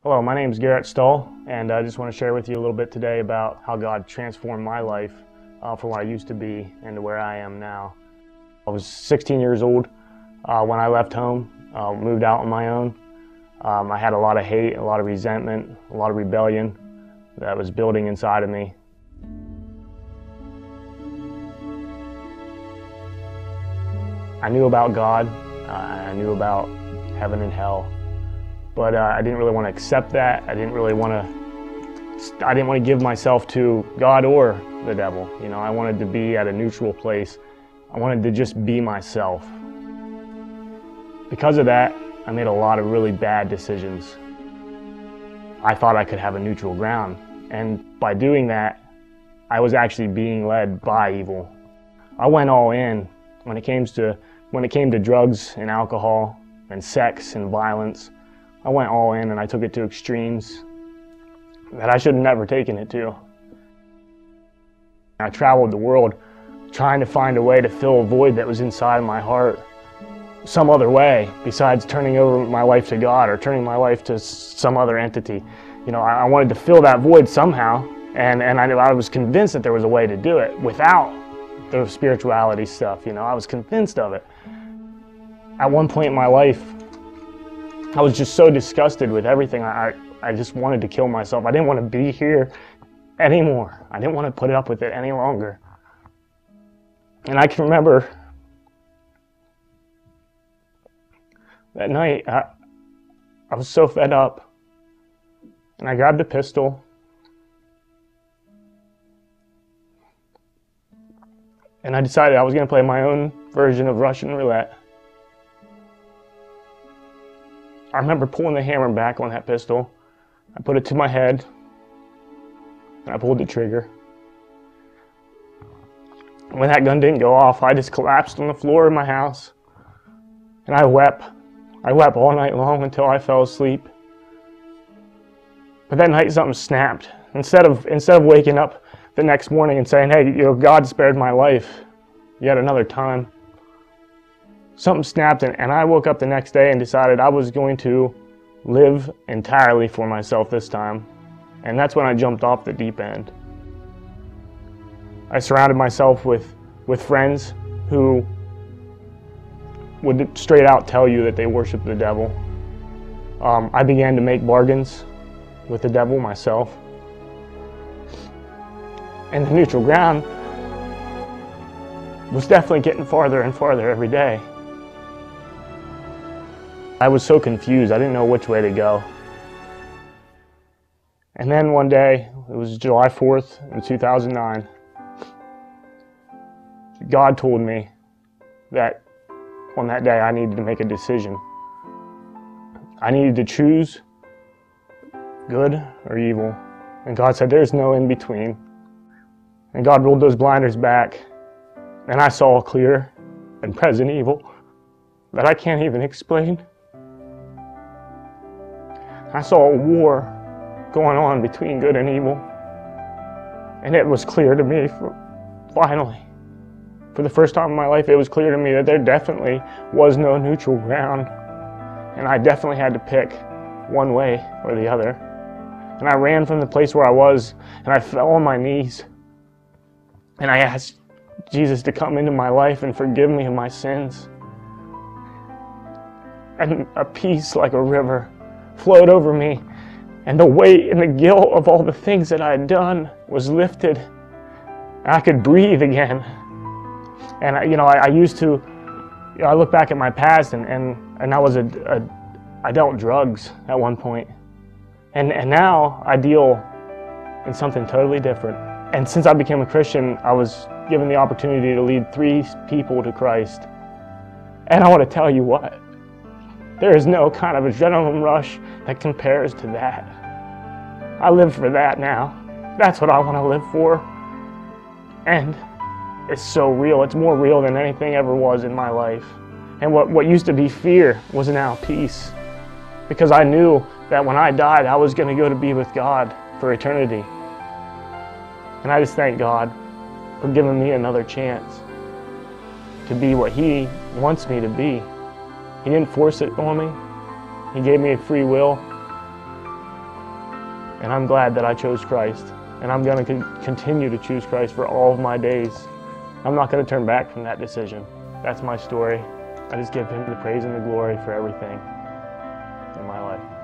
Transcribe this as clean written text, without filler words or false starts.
Hello, my name is Garett, and I just want to share with you a little bit today about how God transformed my life from what I used to be and to where I am now. I was 16 years old when I left home, moved out on my own. I had a lot of hate, a lot of resentment, a lot of rebellion that was building inside of me. I knew about God, I knew about heaven and hell, but I didn't really want to accept that. I didn't want to give myself to God or the devil. You know, I wanted to be at a neutral place. I wanted to just be myself. Because of that, I made a lot of really bad decisions. I thought I could have a neutral ground, and by doing that, I was actually being led by evil. I went all in when it came to drugs and alcohol and sex and violence. I went all in and I took it to extremes that I should have never taken it to. I traveled the world trying to find a way to fill a void that was inside my heart some other way besides turning over my life to God or turning my life to some other entity. You know, I wanted to fill that void somehow, and I was convinced that there was a way to do it without the spirituality stuff. You know, I was convinced of it. At one point in my life, I was just so disgusted with everything. I just wanted to kill myself. I didn't want to be here anymore. I didn't want to put up with it any longer. And I can remember that night, I was so fed up, and I grabbed a pistol, and I decided I was going to play my own version of Russian roulette. I remember pulling the hammer back on that pistol. I put it to my head, and I pulled the trigger. When that gun didn't go off, I just collapsed on the floor of my house, and I wept. I wept all night long until I fell asleep. But that night something snapped. Instead of waking up the next morning and saying, hey, you know, God spared my life yet another time, something snapped, and I woke up the next day and decided I was going to live entirely for myself this time. And that's when I jumped off the deep end. I surrounded myself with friends who would straight out tell you that they worship the devil. I began to make bargains with the devil myself. And the neutral ground was definitely getting farther and farther every day. I was so confused, I didn't know which way to go. And then one day, it was July 4th in 2009, God told me that on that day I needed to make a decision. I needed to choose good or evil. And God said, there's no in between. And God rolled those blinders back, and I saw a clear and present evil that I can't even explain. I saw a war going on between good and evil. And it was clear to me, finally, for the first time in my life, it was clear to me that there definitely was no neutral ground. And I definitely had to pick one way or the other. And I ran from the place where I was, and I fell on my knees. And I asked Jesus to come into my life and forgive me of my sins. And a peace like a river flowed over me, and the weight and the guilt of all the things that I had done was lifted. And I could breathe again. And I used to, I look back at my past, and I dealt drugs at one point, and now I deal in something totally different. And since I became a Christian, I was given the opportunity to lead 3 people to Christ. And I want to tell you what, there is no kind of adrenaline rush that compares to that. I live for that now. That's what I want to live for. And it's so real. It's more real than anything ever was in my life. And what used to be fear was now peace. Because I knew that when I died, I was going to go to be with God for eternity. And I just thank God for giving me another chance to be what He wants me to be. He didn't force it on me. He gave me a free will. And I'm glad that I chose Christ. And I'm going to continue to choose Christ for all of my days. I'm not going to turn back from that decision. That's my story. I just give him the praise and the glory for everything in my life.